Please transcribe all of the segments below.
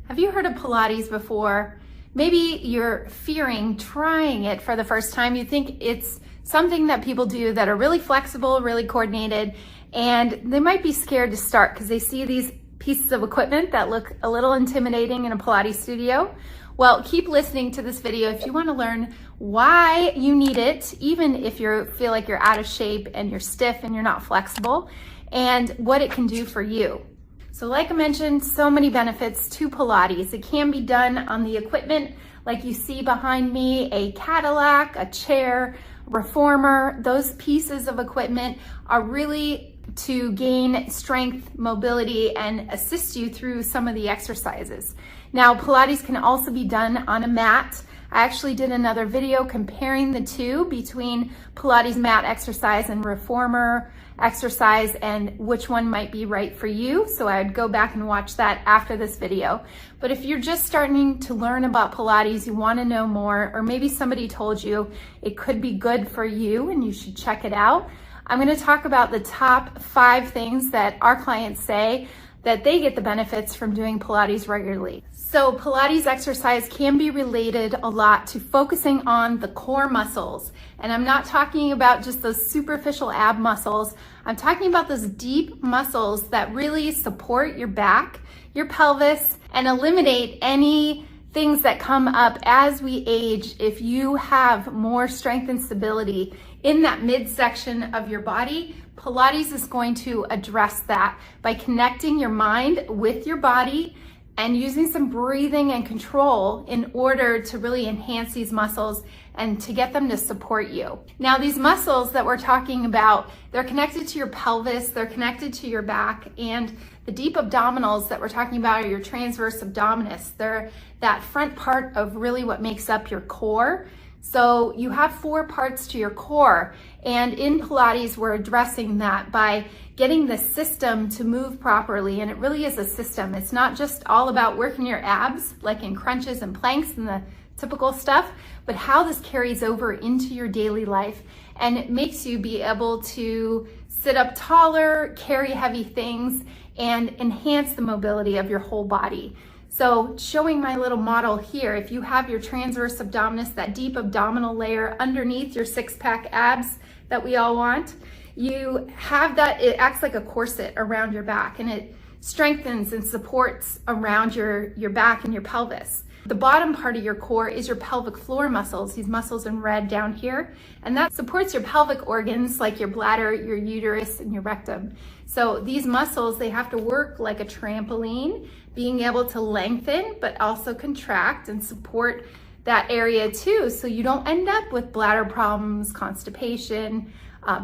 Have you heard of Pilates before? Maybe you're fearing trying it for the first time. You think it's something that people do that are really flexible, really coordinated, and they might be scared to start because they see these pieces of equipment that look a little intimidating in a Pilates studio. Well, keep listening to this video if you want to learn why you need it, even if you feel like you're out of shape and you're stiff and you're not flexible, and what it can do for you. So like I mentioned, so many benefits to Pilates. It can be done on the equipment like you see behind me, a Cadillac, a chair, reformer. Those pieces of equipment are really to gain strength, mobility, and assist you through some of the exercises. Now, Pilates can also be done on a mat. I actually did another video comparing the two between Pilates mat exercise and reformer exercise and which one might be right for you. So I would go back and watch that after this video. But if you're just starting to learn about Pilates, you want to know more, or maybe somebody told you it could be good for you and you should check it out, I'm going to talk about the top 5 things that our clients say that they get the benefits from doing Pilates regularly. So Pilates exercise can be related a lot to focusing on the core muscles. And I'm not talking about just those superficial ab muscles. I'm talking about those deep muscles that really support your back, your pelvis, and eliminate any things that come up as we age. If you have more strength and stability in that midsection of your body, Pilates is going to address that by connecting your mind with your body and using some breathing and control in order to really enhance these muscles and to get them to support you. Now, these muscles that we're talking about, they're connected to your pelvis, they're connected to your back, and the deep abdominals that we're talking about are your transverse abdominis. They're that front part of really what makes up your core. So you have 4 parts to your core, and in Pilates we're addressing that by getting the system to move properly, and it really is a system. It's not just all about working your abs like in crunches and planks and the typical stuff, but how this carries over into your daily life, and it makes you be able to sit up taller, carry heavy things, and enhance the mobility of your whole body. So showing my little model here, if you have your transverse abdominis, that deep abdominal layer underneath your 6-pack abs that we all want, you have that, it acts like a corset around your back, and it strengthens and supports around your back and your pelvis. The bottom part of your core is your pelvic floor muscles, these muscles in red down here, and that supports your pelvic organs like your bladder, your uterus, and your rectum. So these muscles, they have to work like a trampoline, being able to lengthen but also contract and support that area too, so you don't end up with bladder problems, constipation,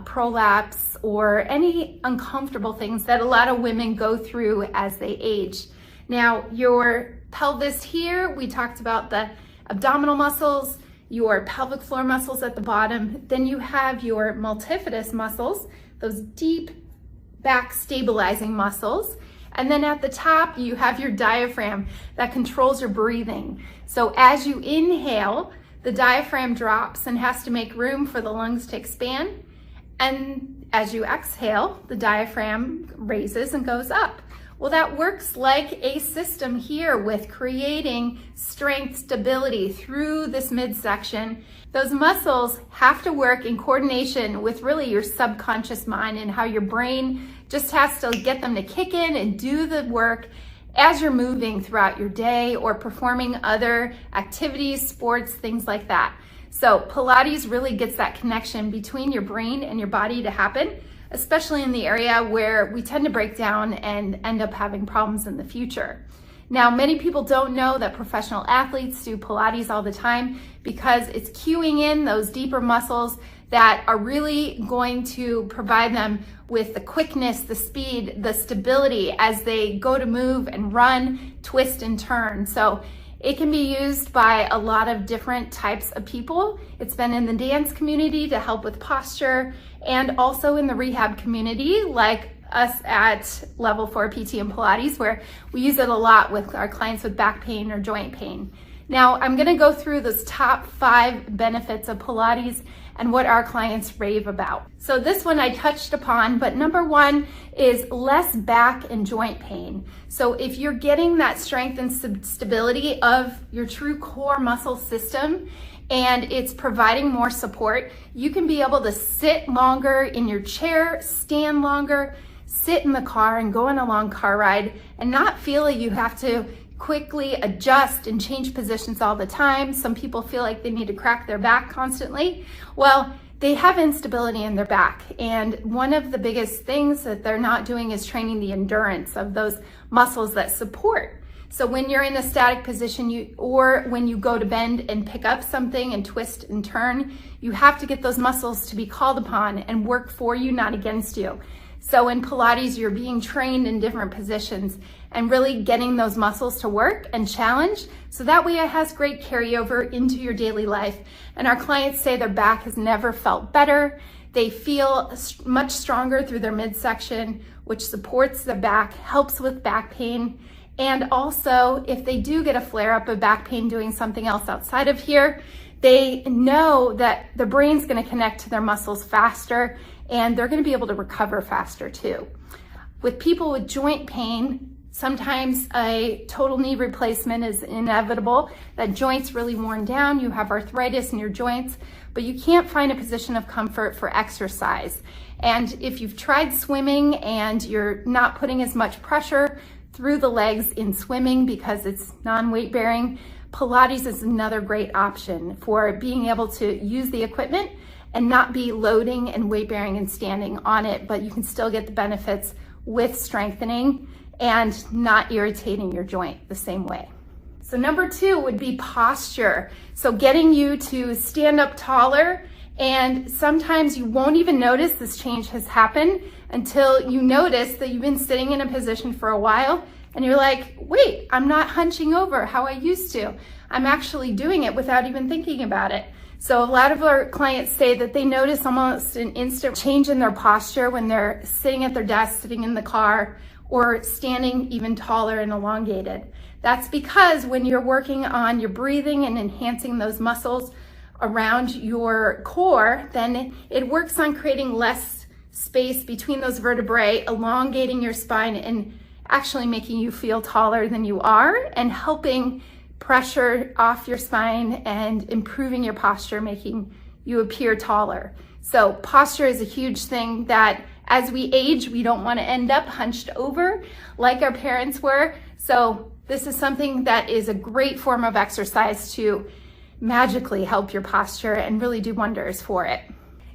prolapse, or any uncomfortable things that a lot of women go through as they age. Now, your pelvis here, we talked about the abdominal muscles, your pelvic floor muscles at the bottom. Then you have your multifidus muscles, those deep back stabilizing muscles. And then at the top, you have your diaphragm that controls your breathing. So as you inhale, the diaphragm drops and has to make room for the lungs to expand. And as you exhale, the diaphragm raises and goes up. Well, that works like a system here with creating strength, stability through this midsection. Those muscles have to work in coordination with really your subconscious mind and how your brain just has to get them to kick in and do the work as you're moving throughout your day or performing other activities, sports, things like that. So Pilates really gets that connection between your brain and your body to happen, especially in the area where we tend to break down and end up having problems in the future. Now, many people don't know that professional athletes do Pilates all the time because it's cueing in those deeper muscles that are really going to provide them with the quickness, the speed, the stability as they go to move and run, twist and turn. So it can be used by a lot of different types of people. It's been in the dance community to help with posture, and also in the rehab community like us at Level 4 PT and Pilates, where we use it a lot with our clients with back pain or joint pain. Now, I'm gonna go through those top 5 benefits of Pilates, and what our clients rave about. So this one I touched upon, but number one is less back and joint pain. So if you're getting that strength and stability of your true core muscle system, and it's providing more support, you can be able to sit longer in your chair, stand longer, sit in the car and go on a long car ride and not feel like you have to quickly adjust and change positions all the time. Some people feel like they need to crack their back constantly. Well, they have instability in their back. And one of the biggest things that they're not doing is training the endurance of those muscles that support. So when you're in a static position, or when you go to bend and pick up something and twist and turn, you have to get those muscles to be called upon and work for you, not against you. So in Pilates, you're being trained in different positions and really getting those muscles to work and challenge. So that way it has great carryover into your daily life. And our clients say their back has never felt better. They feel much stronger through their midsection, which supports the back, helps with back pain. And also, if they do get a flare-up of back pain doing something else outside of here, they know that the brain's going to connect to their muscles faster, and they're going to be able to recover faster too. With people with joint pain, sometimes a total knee replacement is inevitable. That joint's really worn down, you have arthritis in your joints, but you can't find a position of comfort for exercise. And if you've tried swimming and you're not putting as much pressure through the legs in swimming because it's non-weight bearing, Pilates is another great option for being able to use the equipment and not be loading and weight bearing and standing on it, but you can still get the benefits with strengthening and not irritating your joint the same way. So number two would be posture. So getting you to stand up taller, and sometimes you won't even notice this change has happened until you notice that you've been sitting in a position for a while and you're like, wait, I'm not hunching over how I used to. I'm actually doing it without even thinking about it. So a lot of our clients say that they notice almost an instant change in their posture when they're sitting at their desk, sitting in the car, or standing even taller and elongated. That's because when you're working on your breathing and enhancing those muscles around your core, then it works on creating less space between those vertebrae, elongating your spine and actually making you feel taller than you are, and helping pressure off your spine and improving your posture, making you appear taller. So posture is a huge thing that as we age, we don't want to end up hunched over like our parents were. So this is something that is a great form of exercise to magically help your posture and really do wonders for it.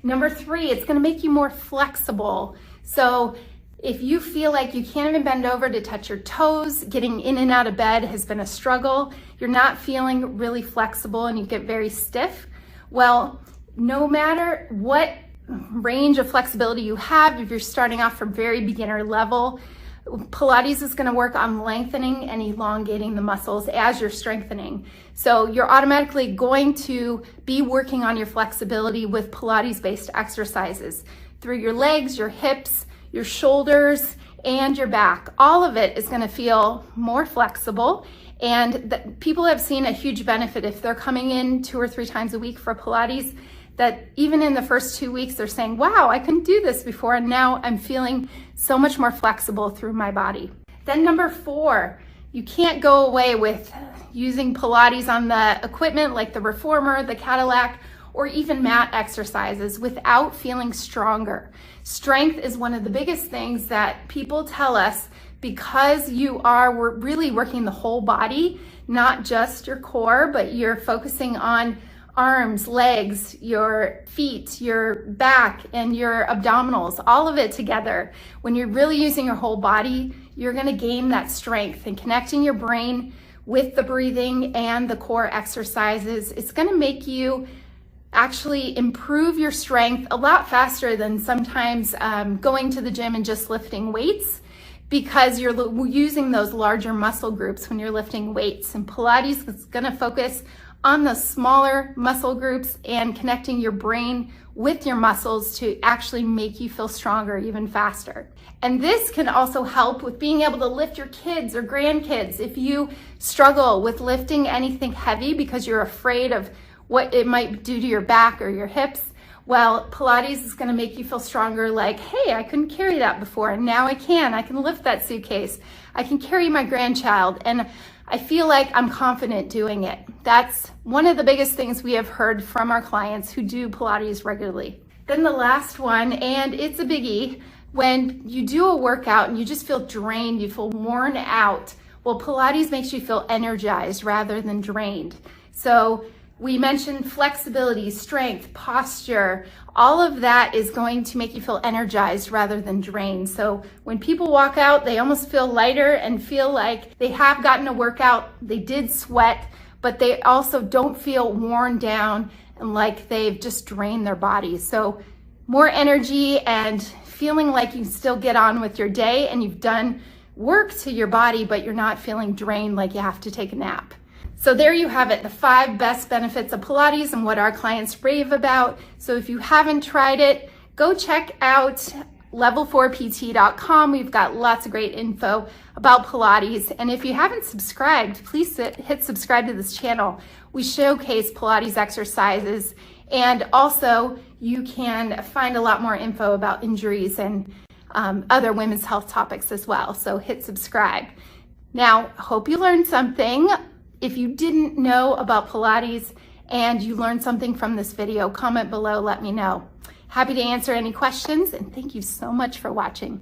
Number three, it's going to make you more flexible. So if you feel like you can't even bend over to touch your toes, getting in and out of bed has been a struggle, you're not feeling really flexible and you get very stiff, well, no matter what range of flexibility you have, if you're starting off from very beginner level, Pilates is going to work on lengthening and elongating the muscles as you're strengthening. So you're automatically going to be working on your flexibility with Pilates-based exercises through your legs, your hips, your shoulders, and your back. All of it is going to feel more flexible, and people have seen a huge benefit if they're coming in 2 or 3 times a week for Pilates, that even in the first 2 weeks they're saying, wow, I couldn't do this before, and now I'm feeling so much more flexible through my body. Then number 4, you can't go away with using Pilates on the equipment like the reformer, the Cadillac, or even mat exercises without feeling stronger. Strength is one of the biggest things that people tell us, because you are really working the whole body, not just your core, but you're focusing on arms, legs, your feet, your back, and your abdominals, all of it together. When you're really using your whole body, you're going to gain that strength, and connecting your brain with the breathing and the core exercises, it's going to make you actually improve your strength a lot faster than sometimes going to the gym and just lifting weights, because you're using those larger muscle groups when you're lifting weights. And Pilates is going to focus on the smaller muscle groups and connecting your brain with your muscles to actually make you feel stronger even faster. And this can also help with being able to lift your kids or grandkids. If you struggle with lifting anything heavy because you're afraid of what it might do to your back or your hips, Well, Pilates is going to make you feel stronger, like, hey, I couldn't carry that before, and now I can. I can lift that suitcase. I can carry my grandchild, and I feel like I'm confident doing it. That's one of the biggest things we have heard from our clients who do Pilates regularly. Then the last one, and it's a biggie, when you do a workout and you just feel drained, you feel worn out, well, Pilates makes you feel energized rather than drained. So we mentioned flexibility, strength, posture, all of that is going to make you feel energized rather than drained. So when people walk out, they almost feel lighter and feel like they have gotten a workout, they did sweat, but they also don't feel worn down and like they've just drained their bodies. So more energy and feeling like you still get on with your day and you've done work to your body, but you're not feeling drained like you have to take a nap. So there you have it, the 5 best benefits of Pilates and what our clients rave about. So if you haven't tried it, go check out level4pt.com. We've got lots of great info about Pilates. And if you haven't subscribed, please hit subscribe to this channel. We showcase Pilates exercises, and also you can find a lot more info about injuries and other women's health topics as well. So hit subscribe. Now, hope you learned something. If you didn't know about Pilates and you learned something from this video, comment below, let me know. Happy to answer any questions, and thank you so much for watching.